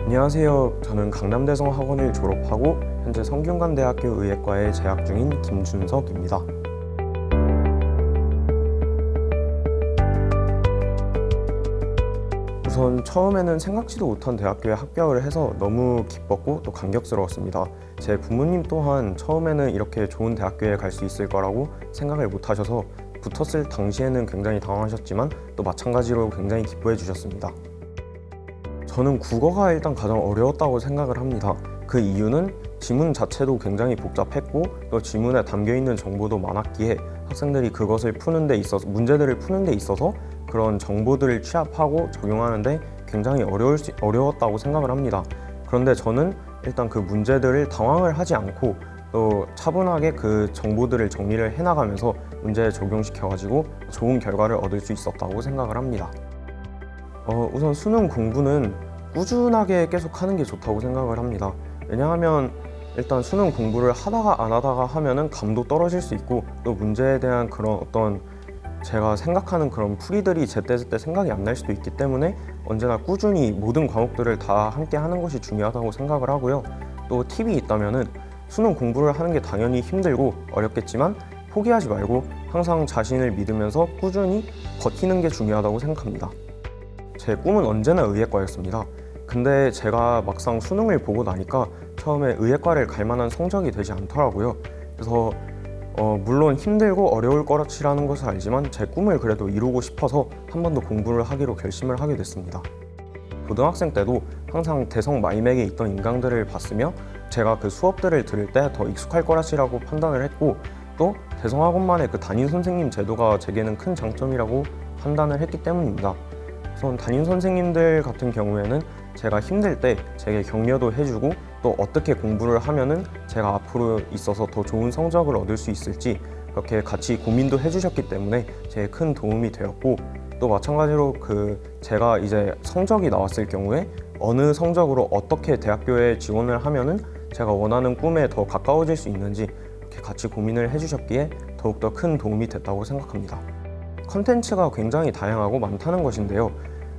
안녕하세요. 저는 강남대성 학원을 졸업하고 현재 성균관대학교 의예과에 재학 중인 김준석입니다. 우선 처음에는 생각지도 못한 대학교에 합격을 해서 너무 기뻤고 또 감격스러웠습니다. 제 부모님 또한 처음에는 이렇게 좋은 대학교에 갈 수 있을 거라고 생각을 못 하셔서 붙었을 당시에는 굉장히 당황하셨지만 또 마찬가지로 굉장히 기뻐해 주셨습니다. 저는 국어가 일단 가장 어려웠다고 생각을 합니다. 그 이유는 지문 자체도 굉장히 복잡했고 또 지문에 담겨있는 정보도 많았기에 학생들이 그것을 푸는 데 있어서 문제들을 푸는 데 있어서 그런 정보들을 취합하고 적용하는데 굉장히 어려웠다고 생각을 합니다. 그런데 저는 일단 그 문제들을 당황을 하지 않고 또 차분하게 그 정보들을 정리를 해나가면서 문제에 적용시켜가지고 좋은 결과를 얻을 수 있었다고 생각을 합니다. 우선 수능 공부는 꾸준하게 계속 하는 게 좋다고 생각을 합니다. 왜냐하면 일단 수능 공부를 하다가 안 하다가 하면은 감도 떨어질 수 있고 또 문제에 대한 그런 어떤 제가 생각하는 그런 풀이들이 제때제때 생각이 안 날 수도 있기 때문에 언제나 꾸준히 모든 과목들을 다 함께 하는 것이 중요하다고 생각을 하고요. 또 팁이 있다면은 수능 공부를 하는 게 당연히 힘들고 어렵겠지만 포기하지 말고 항상 자신을 믿으면서 꾸준히 버티는 게 중요하다고 생각합니다. 제 꿈은 언제나 의예과였습니다. 근데 제가 막상 수능을 보고 나니까 처음에 의예과를 갈 만한 성적이 되지 않더라고요. 그래서 물론 힘들고 어려울 거라는 것을 알지만 제 꿈을 그래도 이루고 싶어서 한 번 더 공부를 하기로 결심을 하게 됐습니다. 고등학생 때도 항상 대성 마이맥에 있던 인강들을 봤으며 제가 그 수업들을 들을 때 더 익숙할 거라고 판단을 했고 또 대성학원만의 그 담임 선생님 제도가 제게는 큰 장점이라고 판단을 했기 때문입니다. 우선 담임 선생님들 같은 경우에는 제가 힘들 때 제게 격려도 해주고 또 어떻게 공부를 하면은 제가 앞으로 있어서 더 좋은 성적을 얻을 수 있을지 그렇게 같이 고민도 해주셨기 때문에 제게 큰 도움이 되었고 또 마찬가지로 제가 이제 성적이 나왔을 경우에 어느 성적으로 어떻게 대학교에 지원을 하면은 제가 원하는 꿈에 더 가까워질 수 있는지 이렇게 같이 고민을 해주셨기에 더욱더 큰 도움이 됐다고 생각합니다. 컨텐츠가 굉장히 다양하고 많다는 것인데요.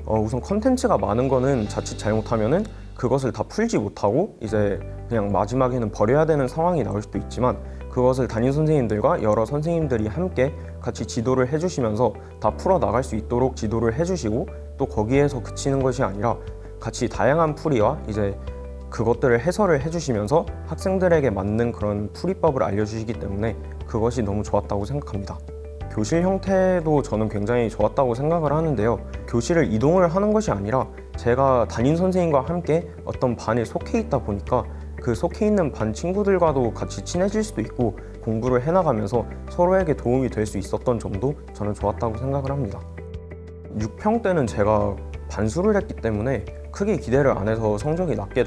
우선 컨텐츠가 많은 거는 자칫 잘못하면은 그것을 다 풀지 못하고 이제 그냥 마지막에는 버려야 되는 상황이 나올 수도 있지만 그것을 담임 선생님들과 여러 선생님들이 함께 같이 지도를 해주시면서 다 풀어 나갈 수 있도록 지도를 해주시고 또 거기에서 그치는 것이 아니라 같이 다양한 풀이와 이제 그것들을 해설을 해주시면서 학생들에게 맞는 그런 풀이법을 알려주시기 때문에 그것이 너무 좋았다고 생각합니다. 교실 형태도 저는 굉장히 좋았다고 생각을 하는데요. 교실을 이동을 하는 것이 아니라 제가 담임 선생님과 함께 어떤 반에 속해 있다 보니까 그 속해 있는 반 친구들과도 같이 친해질 수도 있고 공부를 해나가면서 서로에게 도움이 될 수 있었던 점도 저는 좋았다고 생각을 합니다. 6평 때는 제가 반수를 했기 때문에 크게 기대를 안 해서 성적이 낮게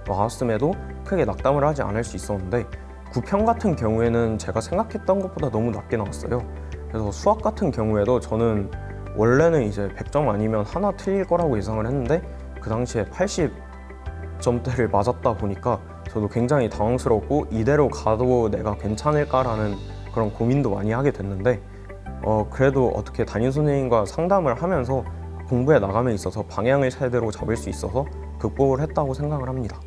나왔음에도 크게 낙담을 하지 않을 수 있었는데 9평 같은 경우에는 제가 생각했던 것보다 너무 낮게 나왔어요. 그래서 수학 같은 경우에도 저는 원래는 이제 100점 아니면 하나 틀릴 거라고 예상을 했는데 그 당시에 80점대를 맞았다 보니까 저도 굉장히 당황스럽고 이대로 가도 내가 괜찮을까라는 그런 고민도 많이 하게 됐는데 그래도 어떻게 담임 선생님과 상담을 하면서 공부에 나감에 있어서 방향을 제대로 잡을 수 있어서 극복을 했다고 생각을 합니다.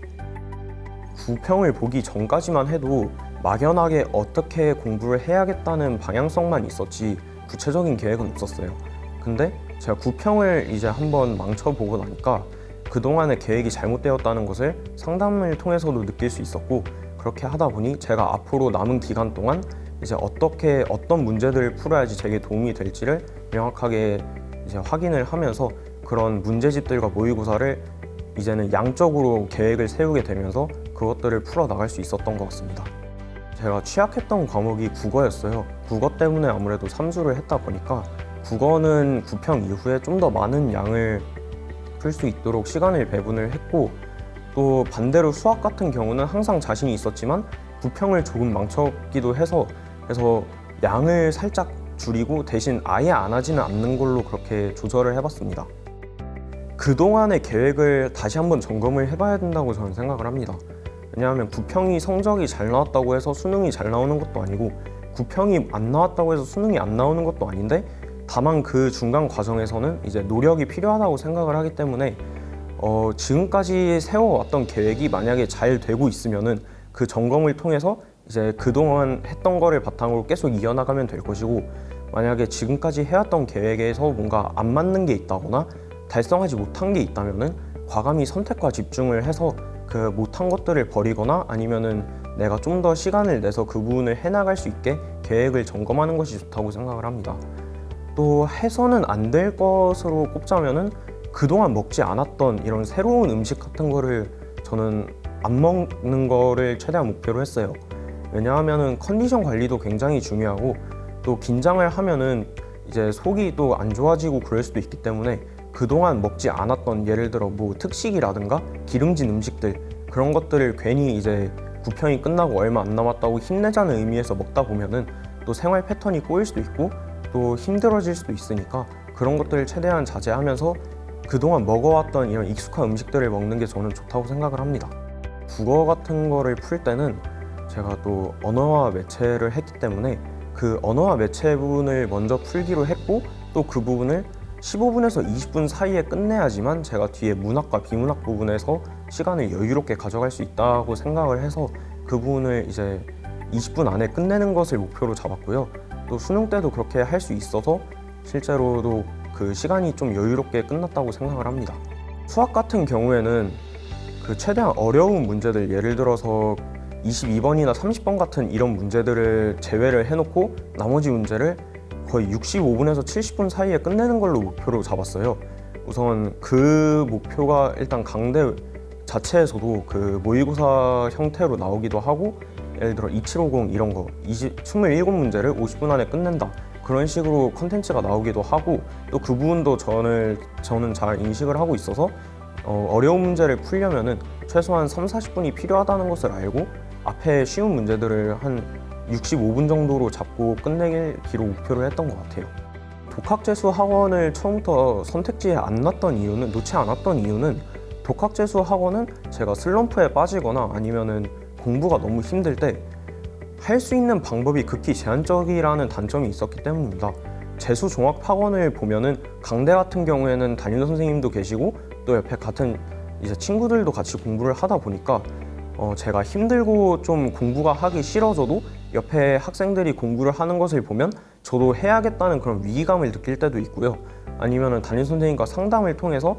9평을 보기 전까지만 해도 막연하게 어떻게 공부를 해야겠다는 방향성만 있었지 구체적인 계획은 없었어요. 근데 제가 9평을 이제 한번 망쳐보고 나니까 그동안의 계획이 잘못되었다는 것을 상담을 통해서도 느낄 수 있었고 그렇게 하다 보니 제가 앞으로 남은 기간 동안 이제 어떤 문제들을 풀어야지 제게 도움이 될지를 명확하게 이제 확인을 하면서 그런 문제집들과 모의고사를 이제는 양적으로 계획을 세우게 되면서 그것들을 풀어 나갈 수 있었던 것 같습니다. 제가 취약했던 과목이 국어였어요. 국어 때문에 아무래도 삼수를 했다 보니까 국어는 9평 이후에 좀 더 많은 양을 풀 수 있도록 시간을 배분을 했고 또 반대로 수학 같은 경우는 항상 자신이 있었지만 9평을 조금 망쳤기도 해서 그래서 양을 살짝 줄이고 대신 아예 안 하지는 않는 걸로 그렇게 조절을 해봤습니다. 그동안의 계획을 다시 한번 점검을 해봐야 된다고 저는 생각을 합니다. 왜냐하면 9평이 성적이 잘 나왔다고 해서 수능이 잘 나오는 것도 아니고 9평이 안 나왔다고 해서 수능이 안 나오는 것도 아닌데 다만 그 중간 과정에서는 이제 노력이 필요하다고 생각을 하기 때문에 지금까지 세워왔던 계획이 만약에 잘 되고 있으면은 그 점검을 통해서 이제 그동안 했던 거를 바탕으로 계속 이어나가면 될 것이고, 만약에 지금까지 해왔던 계획에서 뭔가 안 맞는 게 있다거나 달성하지 못한 게 있다면은 과감히 선택과 집중을 해서 그 못한 것들을 버리거나 아니면은 내가 좀 더 시간을 내서 그 부분을 해나갈 수 있게 계획을 점검하는 것이 좋다고 생각을 합니다. 또 해서는 안 될 것으로 꼽자면은 그동안 먹지 않았던 이런 새로운 음식 같은 거를 저는 안 먹는 거를 최대한 목표로 했어요. 왜냐하면은 컨디션 관리도 굉장히 중요하고, 또 긴장을 하면은 이제 속이 또 안 좋아지고 그럴 수도 있기 때문에 그동안 먹지 않았던, 예를 들어 뭐 특식이라든가 기름진 음식들, 그런 것들을 괜히 이제 부평이 끝나고 얼마 안 남았다고 힘내자는 의미에서 먹다 보면은 또 생활 패턴이 꼬일 수도 있고 또 힘들어질 수도 있으니까, 그런 것들을 최대한 자제하면서 그동안 먹어왔던 이런 익숙한 음식들을 먹는 게 저는 좋다고 생각을 합니다. 국어 같은 거를 풀 때는 제가 또 언어와 매체를 했기 때문에 그 언어와 매체 부분을 먼저 풀기로 했고, 또 그 부분을 15분에서 20분 사이에 끝내야지만 제가 뒤에 문학과 비문학 부분에서 시간을 여유롭게 가져갈 수 있다고 생각을 해서 그 부분을 이제 20분 안에 끝내는 것을 목표로 잡았고요. 또 수능 때도 그렇게 할 수 있어서 실제로도 그 시간이 좀 여유롭게 끝났다고 생각을 합니다. 수학 같은 경우에는 그 최대한 어려운 문제들, 예를 들어서 22번이나 30번 같은 이런 문제들을 제외를 해놓고 나머지 문제를 거의 65분에서 70분 사이에 끝내는 걸로 목표로 잡았어요. 우선 그 목표가 일단 강대 자체에서도 그 모의고사 형태로 나오기도 하고, 예를 들어 2750 이런 거 27문제를 50분 안에 끝낸다, 그런 식으로 컨텐츠가 나오기도 하고, 또 그 부분도 저는 잘 인식을 하고 있어서 어려운 문제를 풀려면은 최소한 3-40분이 필요하다는 것을 알고 앞에 쉬운 문제들을 한 65분 정도로 잡고 끝내기로 목표를 했던 것 같아요. 독학재수 학원을 처음부터 선택지에 놓지 않았던 이유는 독학재수 학원은 제가 슬럼프에 빠지거나 아니면은 공부가 너무 힘들 때 할 수 있는 방법이 극히 제한적이라는 단점이 있었기 때문입니다. 재수 종합학원을 보면은 강대 같은 경우에는 담임 선생님도 계시고 또 옆에 같은 이제 친구들도 같이 공부를 하다 보니까 제가 힘들고 좀 공부가 하기 싫어져도 옆에 학생들이 공부를 하는 것을 보면 저도 해야겠다는 그런 위기감을 느낄 때도 있고요. 아니면은 담임 선생님과 상담을 통해서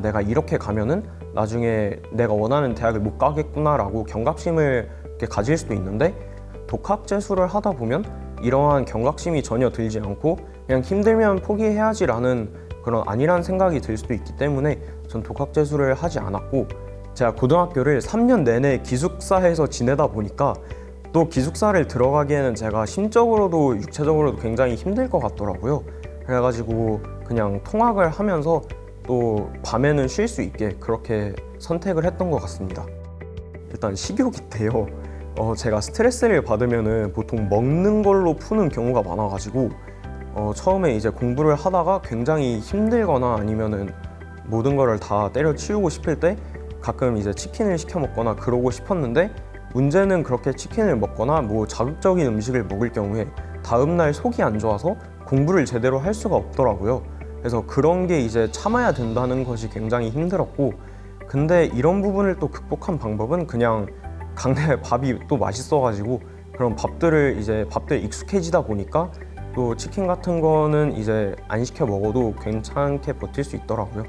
내가 이렇게 가면은 나중에 내가 원하는 대학을 못 가겠구나라고 경각심을 이렇게 가질 수도 있는데, 독학재수를 하다 보면 이러한 경각심이 전혀 들지 않고 그냥 힘들면 포기해야지라는 그런 안일한 생각이 들 수도 있기 때문에 전 독학재수를 하지 않았고, 제가 고등학교를 3년 내내 기숙사에서 지내다 보니까 또 기숙사를 들어가기에는 제가 심적으로도 육체적으로도 굉장히 힘들 것 같더라고요. 그래가지고 그냥 통학을 하면서 또 밤에는 쉴 수 있게 그렇게 선택을 했던 것 같습니다. 일단 식욕이 때요. 제가 스트레스를 받으면은 보통 먹는 걸로 푸는 경우가 많아가지고 처음에 이제 공부를 하다가 굉장히 힘들거나 아니면은 모든 거를 다 때려치우고 싶을 때 가끔 이제 치킨을 시켜 먹거나 그러고 싶었는데, 문제는 그렇게 치킨을 먹거나 뭐 자극적인 음식을 먹을 경우에 다음날 속이 안 좋아서 공부를 제대로 할 수가 없더라고요. 그래서 그런 게 이제 참아야 된다는 것이 굉장히 힘들었고, 근데 이런 부분을 또 극복한 방법은 그냥 강대 밥이 또 맛있어가지고 그런 밥들 익숙해지다 보니까 또 치킨 같은 거는 이제 안 시켜 먹어도 괜찮게 버틸 수 있더라고요.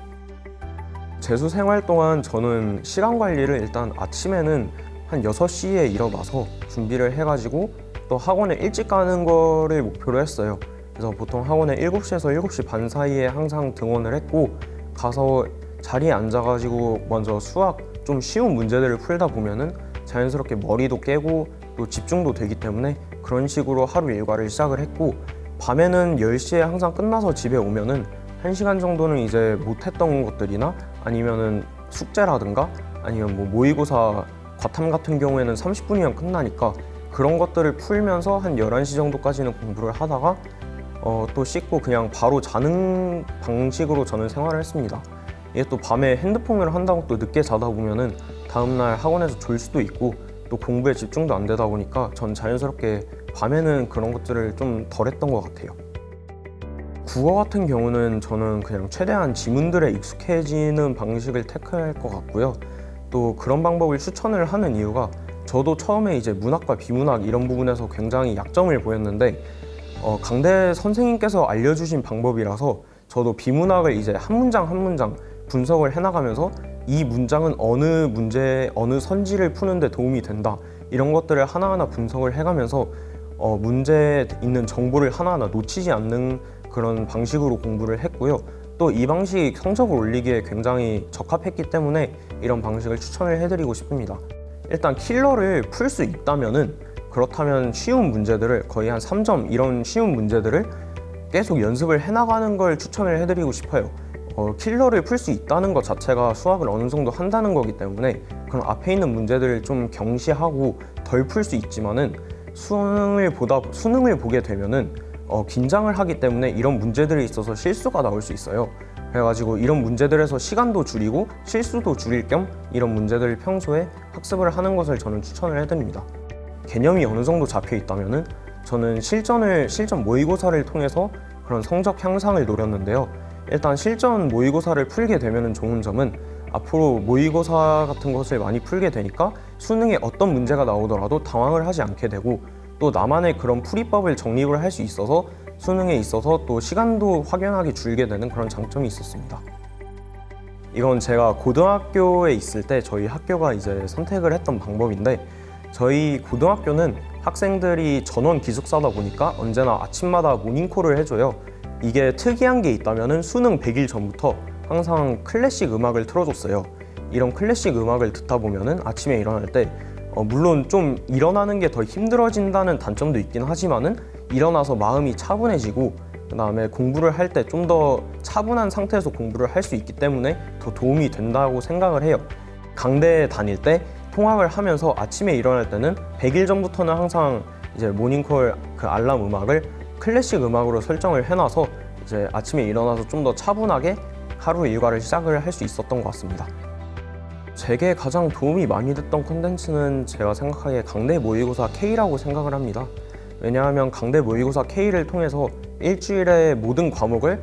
재수 생활 동안 저는 시간 관리를 일단 아침에는 한 6시에 일어나서 준비를 해가지고 또 학원에 일찍 가는 거를 목표로 했어요. 그래서 보통 학원에 7시에서 7시 반 사이에 항상 등원을 했고, 가서 자리에 앉아가지고 먼저 수학 좀 쉬운 문제들을 풀다 보면은 자연스럽게 머리도 깨고 또 집중도 되기 때문에 그런 식으로 하루 일과를 시작을 했고, 밤에는 10시에 항상 끝나서 집에 오면은 1시간 정도는 이제 못했던 것들이나 아니면은 숙제라든가 아니면 뭐 모의고사 과탐 같은 경우에는 30분이면 끝나니까 그런 것들을 풀면서 한 11시 정도까지는 공부를 하다가 또 씻고 그냥 바로 자는 방식으로 저는 생활을 했습니다. 이게 또 밤에 핸드폰을 한다고 또 늦게 자다 보면은 다음날 학원에서 졸 수도 있고 또 공부에 집중도 안 되다 보니까 전 자연스럽게 밤에는 그런 것들을 좀 덜 했던 것 같아요. 국어 같은 경우는 저는 그냥 최대한 지문들에 익숙해지는 방식을 택할 것 같고요. 또 그런 방법을 추천을 하는 이유가 저도 처음에 이제 문학과 비문학 이런 부분에서 굉장히 약점을 보였는데 강대 선생님께서 알려주신 방법이라서 저도 비문학을 이제 한 문장 한 문장 분석을 해나가면서 이 문장은 어느 문제, 어느 선지를 푸는데 도움이 된다 이런 것들을 하나하나 분석을 해가면서 문제에 있는 정보를 하나하나 놓치지 않는 그런 방식으로 공부를 했고요. 또 이 방식 성적을 올리기에 굉장히 적합했기 때문에 이런 방식을 추천을 해드리고 싶습니다. 일단 킬러를 풀 수 있다면은 그렇다면 쉬운 문제들을 거의 한 3점 이런 쉬운 문제들을 계속 연습을 해나가는 걸 추천을 해드리고 싶어요. 킬러를 풀 수 있다는 것 자체가 수학을 어느 정도 한다는 거기 때문에 그럼 앞에 있는 문제들을 좀 경시하고 덜 풀 수 있지만은 수능을 보게 되면은 긴장을 하기 때문에 이런 문제들이 있어서 실수가 나올 수 있어요. 그래가지고 이런 문제들에서 시간도 줄이고 실수도 줄일 겸 이런 문제들을 평소에 학습을 하는 것을 저는 추천을 해드립니다. 개념이 어느 정도 잡혀 있다면은 저는 실전 모의고사를 통해서 그런 성적 향상을 노렸는데요. 일단 실전 모의고사를 풀게 되면 좋은 점은 앞으로 모의고사 같은 것을 많이 풀게 되니까 수능에 어떤 문제가 나오더라도 당황을 하지 않게 되고 또 나만의 그런 풀이법을 정립을 할 수 있어서 수능에 있어서 또 시간도 확연하게 줄게 되는 그런 장점이 있었습니다. 이건 제가 고등학교에 있을 때 저희 학교가 이제 선택을 했던 방법인데 저희 고등학교는 학생들이 전원 기숙사다 보니까 언제나 아침마다 모닝콜을 해줘요. 이게 특이한 게 있다면은 수능 100일 전부터 항상 클래식 음악을 틀어줬어요. 이런 클래식 음악을 듣다 보면은 아침에 일어날 때 물론 좀 일어나는 게 더 힘들어진다는 단점도 있긴 하지만은 일어나서 마음이 차분해지고 그 다음에 공부를 할 때 좀 더 차분한 상태에서 공부를 할 수 있기 때문에 더 도움이 된다고 생각을 해요. 강대에 다닐 때 통학을 하면서 아침에 일어날 때는 100일 전부터는 항상 이제 모닝콜 그 알람 음악을 클래식 음악으로 설정을 해놔서 이제 아침에 일어나서 좀 더 차분하게 하루 일과를 시작을 할 수 있었던 것 같습니다. 제게 가장 도움이 많이 됐던 콘텐츠는 제가 생각하기에 강대 모의고사 K라고 생각을 합니다. 왜냐하면 강대 모의고사 K를 통해서 일주일에 모든 과목을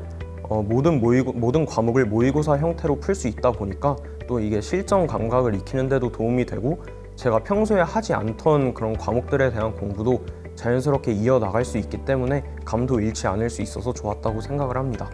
모의고사 형태로 풀 수 있다 보니까 또 이게 실전 감각을 익히는 데도 도움이 되고 제가 평소에 하지 않던 그런 과목들에 대한 공부도 자연스럽게 이어나갈 수 있기 때문에 감도 잃지 않을 수 있어서 좋았다고 생각을 합니다.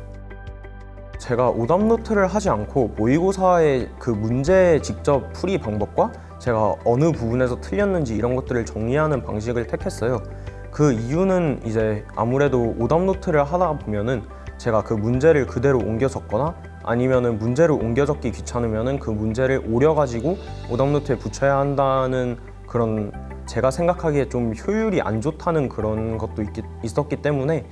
제가 오답 노트를 하지 않고 모의고사의 그 문제 직접 풀이 방법과 제가 어느 부분에서 틀렸는지 이런 것들을 정리하는 방식을 택했어요. 그 이유는 이제 아무래도 오답 노트를 하다 보면은 제가 그 문제를 그대로 옮겨 적거나 아니면은 문제를 옮겨 적기 귀찮으면은 그 문제를 오려가지고 오답 노트에 붙여야 한다는 그런 제가 생각하기에 좀 효율이 안 좋다는 그런 것도 있었기 때문에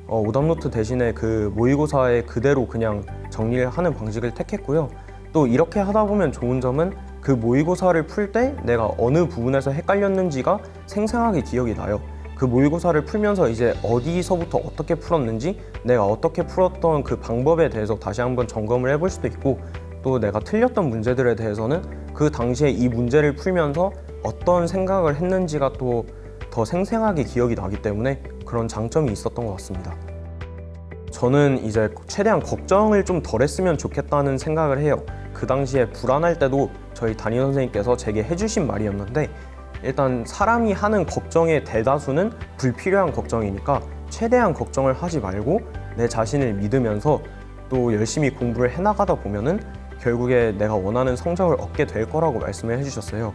오답 노트 대신에 그 모의고사에 그대로 그냥 정리를 하는 방식을 택했고요. 또 이렇게 하다 보면 좋은 점은 그 모의고사를 풀 때 내가 어느 부분에서 헷갈렸는지가 생생하게 기억이 나요. 그 모의고사를 풀면서 이제 어디서부터 어떻게 풀었는지 내가 어떻게 풀었던 그 방법에 대해서 다시 한번 점검을 해볼 수도 있고 또 내가 틀렸던 문제들에 대해서는 그 당시에 이 문제를 풀면서 어떤 생각을 했는지가 또 더 생생하게 기억이 나기 때문에 그런 장점이 있었던 것 같습니다. 저는 이제 최대한 걱정을 좀 덜 했으면 좋겠다는 생각을 해요. 그 당시에 불안할 때도 저희 담임 선생님께서 제게 해주신 말이었는데 일단 사람이 하는 걱정의 대다수는 불필요한 걱정이니까 최대한 걱정을 하지 말고 내 자신을 믿으면서 또 열심히 공부를 해나가다 보면은 결국에 내가 원하는 성적을 얻게 될 거라고 말씀을 해주셨어요.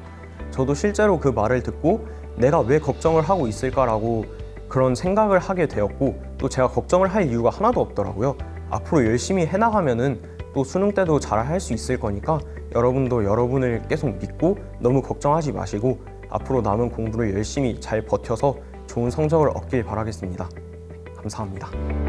저도 실제로 그 말을 듣고 내가 왜 걱정을 하고 있을까라고 그런 생각을 하게 되었고 또 제가 걱정을 할 이유가 하나도 없더라고요. 앞으로 열심히 해나가면은 또 수능 때도 잘 할 수 있을 거니까 여러분도 여러분을 계속 믿고 너무 걱정하지 마시고 앞으로 남은 공부를 열심히 잘 버텨서 좋은 성적을 얻길 바라겠습니다. 감사합니다.